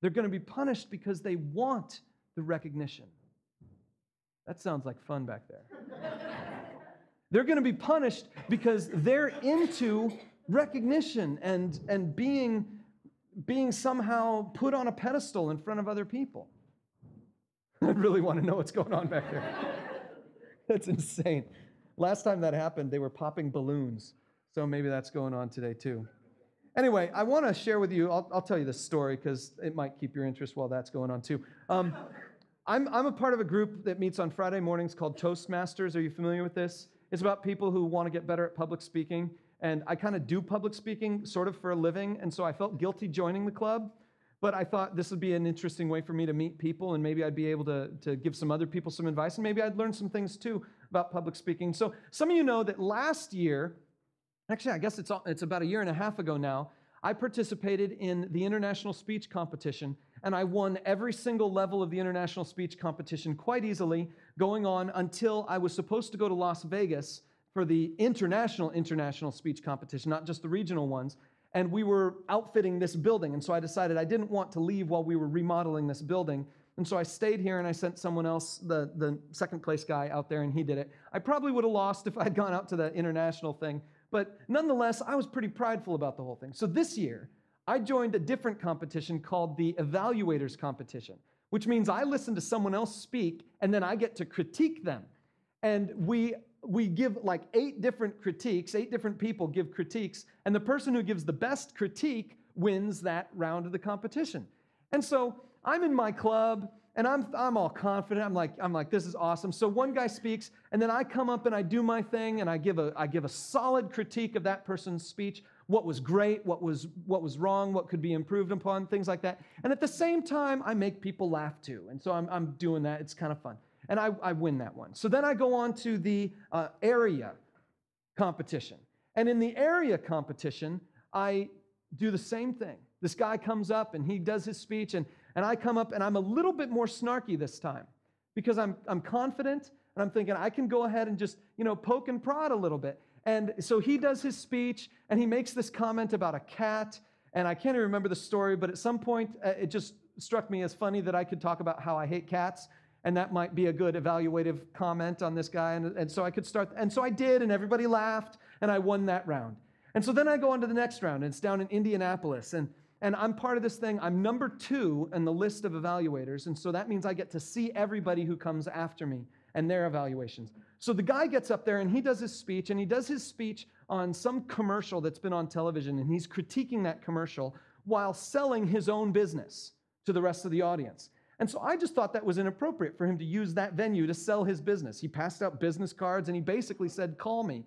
They're going to be punished because they want the recognition. That sounds like fun back there. They're going to be punished because they're into recognition and being somehow put on a pedestal in front of other people. I really want to know what's going on back there. That's insane. Last time that happened, they were popping balloons. So maybe that's going on today too. Anyway, I want to share with you, I'll tell you this story because it might keep your interest while that's going on too. I'm a part of a group that meets on Friday mornings called Toastmasters. Are you familiar with this? It's about people who want to get better at public speaking. And I kind of do public speaking sort of for a living. And so I felt guilty joining the club. But I thought this would be an interesting way for me to meet people, and maybe I'd be able to give some other people some advice, and maybe I'd learn some things too about public speaking. So some of you know that last year, actually I guess it's about a year and a half ago now, I participated in the international speech competition, and I won every single level of the international speech competition quite easily, going on until I was supposed to go to Las Vegas for the international speech competition, not just the regional ones. And we were outfitting this building, and so I decided I didn't want to leave while we were remodeling this building. And so I stayed here, and I sent someone else, the second place guy, out there, and he did it. I probably would have lost if I'd gone out to the international thing, but nonetheless, I was pretty prideful about the whole thing. So this year, I joined a different competition called the Evaluators Competition, which means I listen to someone else speak, and then I get to critique them. And we give like 8 different critiques, 8 different people give critiques, and the person who gives the best critique wins that round of the competition. And so I'm in my club, and I'm all confident. I'm like, this is awesome. So one guy speaks, and then I come up and I do my thing, and I give a solid critique of that person's speech, what was great, what was wrong, what could be improved upon, things like that. And at the same time, I make people laugh too. And so I'm doing that. It's kind of fun. And I win that one. So then I go on to the area competition. And in the area competition, I do the same thing. This guy comes up and he does his speech, and I come up and I'm a little bit more snarky this time because I'm confident and I'm thinking I can go ahead and just, poke and prod a little bit. And so he does his speech and he makes this comment about a cat, and I can't even remember the story, but at some point it just struck me as funny that I could talk about how I hate cats. And that might be a good evaluative comment on this guy. And so I could start. And so I did, and everybody laughed, and I won that round. And so then I go on to the next round, and it's down in Indianapolis. And I'm part of this thing. I'm number 2 in the list of evaluators. And so that means I get to see everybody who comes after me and their evaluations. So the guy gets up there, and he does his speech, and he does his speech on some commercial that's been on television, and he's critiquing that commercial while selling his own business to the rest of the audience. And so I just thought that was inappropriate for him to use that venue to sell his business. He passed out business cards and he basically said, call me.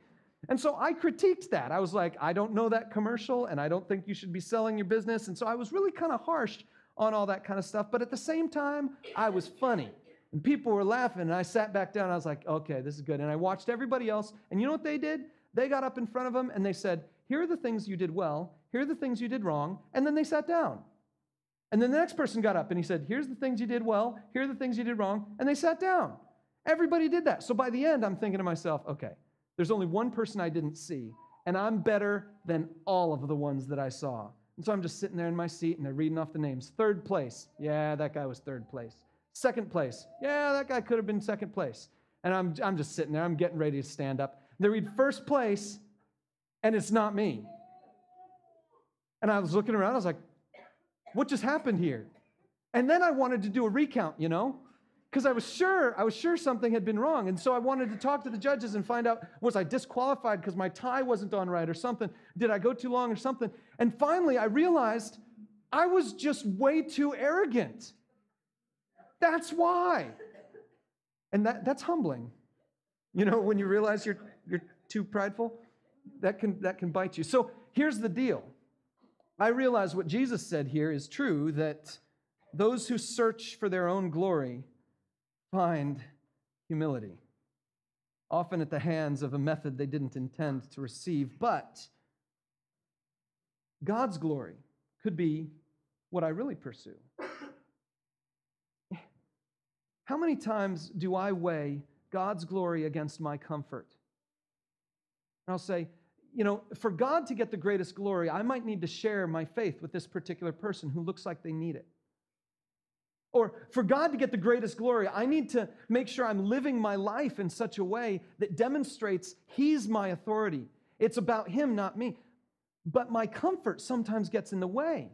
And so I critiqued that. I was like, I don't know that commercial and I don't think you should be selling your business. And so I was really kind of harsh on all that kind of stuff. But at the same time, I was funny. And people were laughing and I sat back down. I was like, okay, this is good. And I watched everybody else. And you know what they did? They got up in front of him and they said, here are the things you did well. Here are the things you did wrong. And then they sat down. And then the next person got up and he said, here's the things you did well, here are the things you did wrong, and they sat down. Everybody did that. So by the end, I'm thinking to myself, okay, there's only one person I didn't see, and I'm better than all of the ones that I saw. And so I'm just sitting there in my seat, and they're reading off the names. 3rd place, yeah, that guy was 3rd place. 2nd place, yeah, that guy could have been 2nd place. And I'm just sitting there, I'm getting ready to stand up. They read 1st place, and it's not me. And I was looking around, I was like, what just happened here? And then I wanted to do a recount, because I was sure something had been wrong. And so I wanted to talk to the judges and find out, was I disqualified because my tie wasn't on right or something? Did I go too long or something? And finally, I realized I was just way too arrogant. That's why. And that's humbling. When you realize you're too prideful, that can bite you. So here's the deal. I realize what Jesus said here is true, that those who search for their own glory find humility, often at the hands of a method they didn't intend to receive. But God's glory could be what I really pursue. How many times do I weigh God's glory against my comfort? And I'll say, for God to get the greatest glory, I might need to share my faith with this particular person who looks like they need it. Or for God to get the greatest glory, I need to make sure I'm living my life in such a way that demonstrates He's my authority. It's about Him, not me. But my comfort sometimes gets in the way.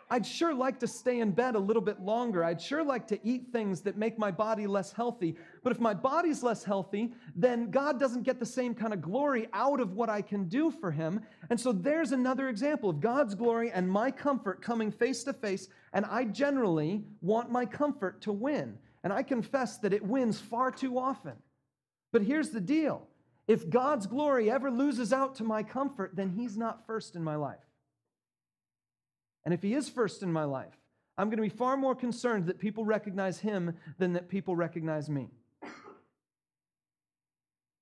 I'd sure like to stay in bed a little bit longer. I'd sure like to eat things that make my body less healthy. But if my body's less healthy, then God doesn't get the same kind of glory out of what I can do for Him. And so there's another example of God's glory and my comfort coming face to face. And I generally want my comfort to win. And I confess that it wins far too often. But here's the deal. If God's glory ever loses out to my comfort, then He's not first in my life. And if He is first in my life, I'm going to be far more concerned that people recognize Him than that people recognize me.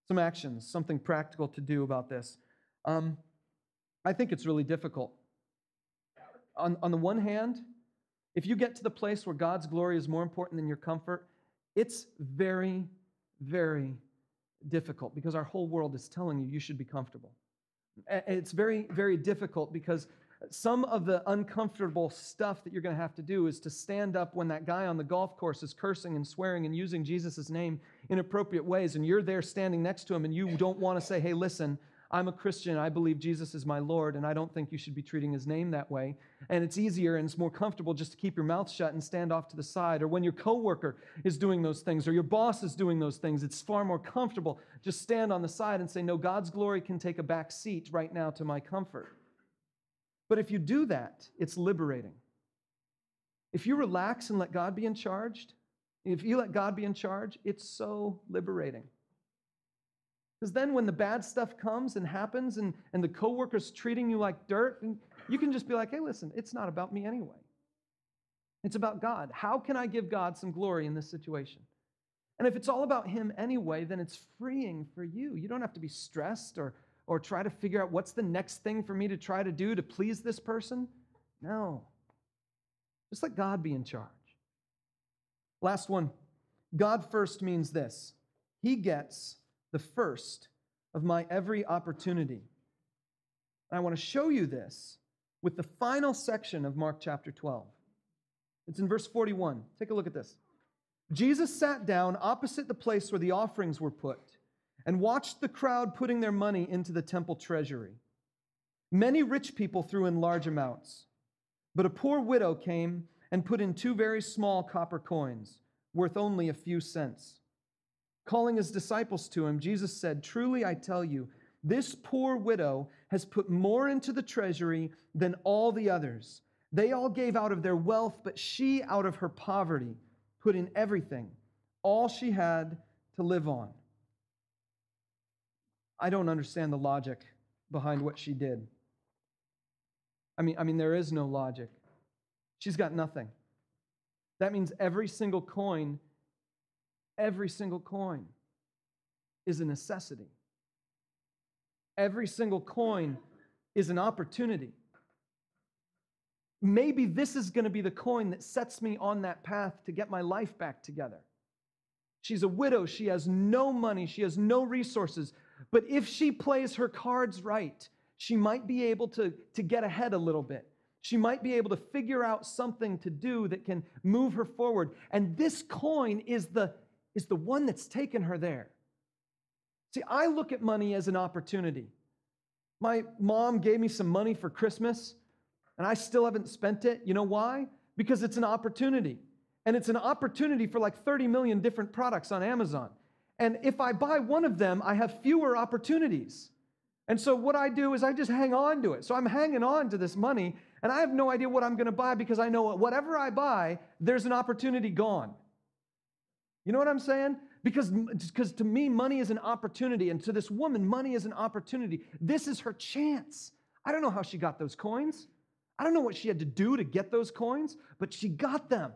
Some actions, something practical to do about this. I think it's really difficult. On the one hand, if you get to the place where God's glory is more important than your comfort, it's very, very difficult because our whole world is telling you should be comfortable. It's very, very difficult because some of the uncomfortable stuff that you're going to have to do is to stand up when that guy on the golf course is cursing and swearing and using Jesus' name in inappropriate ways, and you're there standing next to him, and you don't want to say, hey, listen, I'm a Christian, I believe Jesus is my Lord, and I don't think you should be treating His name that way. And it's easier and it's more comfortable just to keep your mouth shut and stand off to the side. Or when your coworker is doing those things, or your boss is doing those things, it's far more comfortable just stand on the side and say, no, God's glory can take a back seat right now to my comfort. But if you do that, it's liberating. If you relax and let God be in charge, it's so liberating. Because then when the bad stuff comes and happens and the coworker's treating you like dirt, and you can just be like, hey, listen, it's not about me anyway. It's about God. How can I give God some glory in this situation? And if it's all about Him anyway, then it's freeing for you. You don't have to be stressed or try to figure out what's the next thing for me to try to do to please this person. No. Just let God be in charge. Last one. God first means this. He gets the first of my every opportunity. And I want to show you this with the final section of Mark chapter 12. It's in verse 41. Take a look at this. Jesus sat down opposite the place where the offerings were put and watched the crowd putting their money into the temple treasury. Many rich people threw in large amounts, but a poor widow came and put in 2 very small copper coins, worth only a few cents. Calling His disciples to Him, Jesus said, truly I tell you, this poor widow has put more into the treasury than all the others. They all gave out of their wealth, but she, out of her poverty, put in everything, all she had to live on. I don't understand the logic behind what she did. I mean, there is no logic. She's got nothing. That means every single coin is a necessity. Every single coin is an opportunity. Maybe this is going to be the coin that sets me on that path to get my life back together. She's a widow. She has no money. She has no resources. But if she plays her cards right, she might be able to get ahead a little bit. She might be able to figure out something to do that can move her forward. And this coin is the one that's taken her there. See, I look at money as an opportunity. My mom gave me some money for Christmas, and I still haven't spent it. You know why? Because it's an opportunity. And it's an opportunity for like 30 million different products on Amazon. And if I buy one of them, I have fewer opportunities. And so what I do is I just hang on to it. So I'm hanging on to this money, and I have no idea what I'm going to buy because I know whatever I buy, there's an opportunity gone. You know what I'm saying? Because to me, money is an opportunity. And to this woman, money is an opportunity. This is her chance. I don't know how she got those coins. I don't know what she had to do to get those coins, but she got them.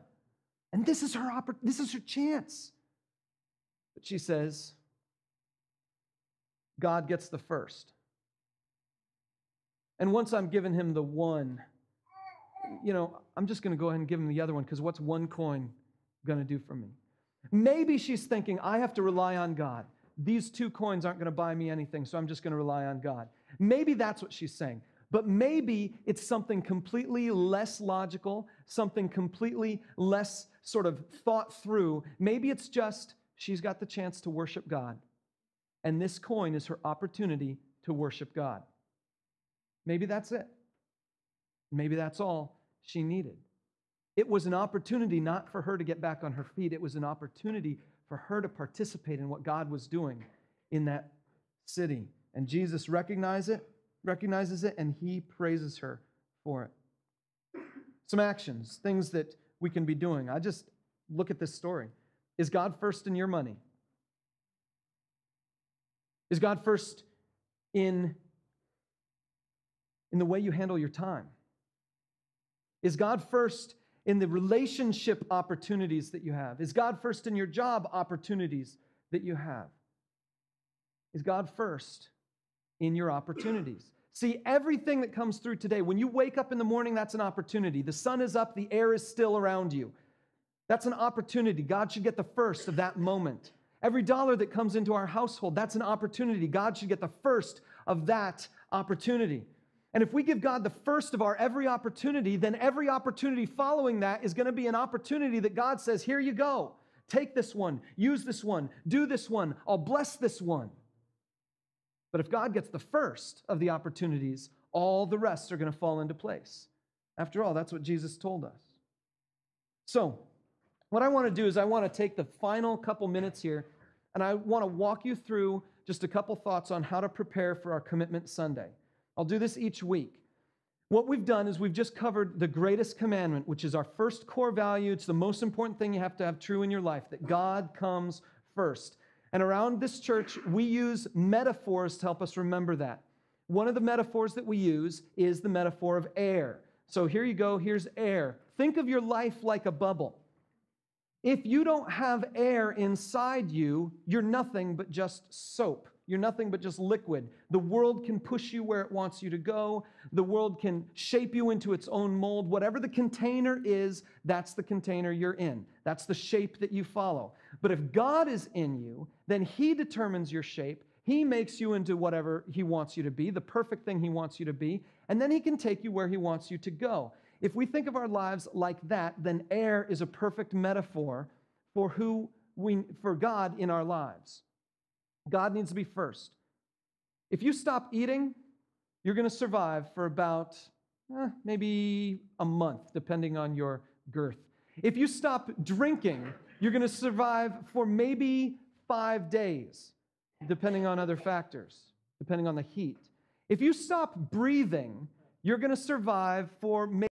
And this is her chance. But she says, God gets the first. And once I'm giving Him the one, I'm just going to go ahead and give Him the other one, because what's one coin going to do for me? Maybe she's thinking, I have to rely on God. These 2 coins aren't going to buy me anything, so I'm just going to rely on God. Maybe that's what she's saying. But maybe it's something completely less logical, something completely less sort of thought through. Maybe it's just she's got the chance to worship God, and this coin is her opportunity to worship God. Maybe that's it. Maybe that's all she needed. It was an opportunity not for her to get back on her feet. It was an opportunity for her to participate in what God was doing in that city. And Jesus recognizes it, and he praises her for it. Some actions, things that we can be doing. I just look at this story. Is God first in your money? Is God first in the way you handle your time? Is God first in the relationship opportunities that you have? Is God first in your job opportunities that you have? Is God first in your opportunities? See, everything that comes through today, when you wake up in the morning, that's an opportunity. The sun is up, the air is still around you. That's an opportunity. God should get the first of that moment. Every dollar that comes into our household, that's an opportunity. God should get the first of that opportunity. And if we give God the first of our every opportunity, then every opportunity following that is going to be an opportunity that God says, here you go. Take this one, use this one, do this one, I'll bless this one. But if God gets the first of the opportunities, all the rest are going to fall into place. After all, that's what Jesus told us. So, what I want to do is I want to take the final couple minutes here, and I want to walk you through just a couple thoughts on how to prepare for our Commitment Sunday. I'll do this each week. What we've done is we've just covered the greatest commandment, which is our first core value. It's the most important thing you have to have true in your life, that God comes first. And around this church, we use metaphors to help us remember that. One of the metaphors that we use is the metaphor of air. So here you go, here's air. Think of your life like a bubble. If you don't have air inside you, you're nothing but just soap. You're nothing but just liquid. The world can push you where it wants you to go. The world can shape you into its own mold. Whatever the container is, that's the container you're in. That's the shape that you follow. But if God is in you, then he determines your shape. He makes you into whatever he wants you to be, the perfect thing he wants you to be, and then he can take you where he wants you to go. If we think of our lives like that, then air is a perfect metaphor for God in our lives. God needs to be first. If you stop eating, you're going to survive for about maybe a month, depending on your girth. If you stop drinking, you're going to survive for maybe 5 days, depending on other factors, depending on the heat. If you stop breathing, you're going to survive for maybe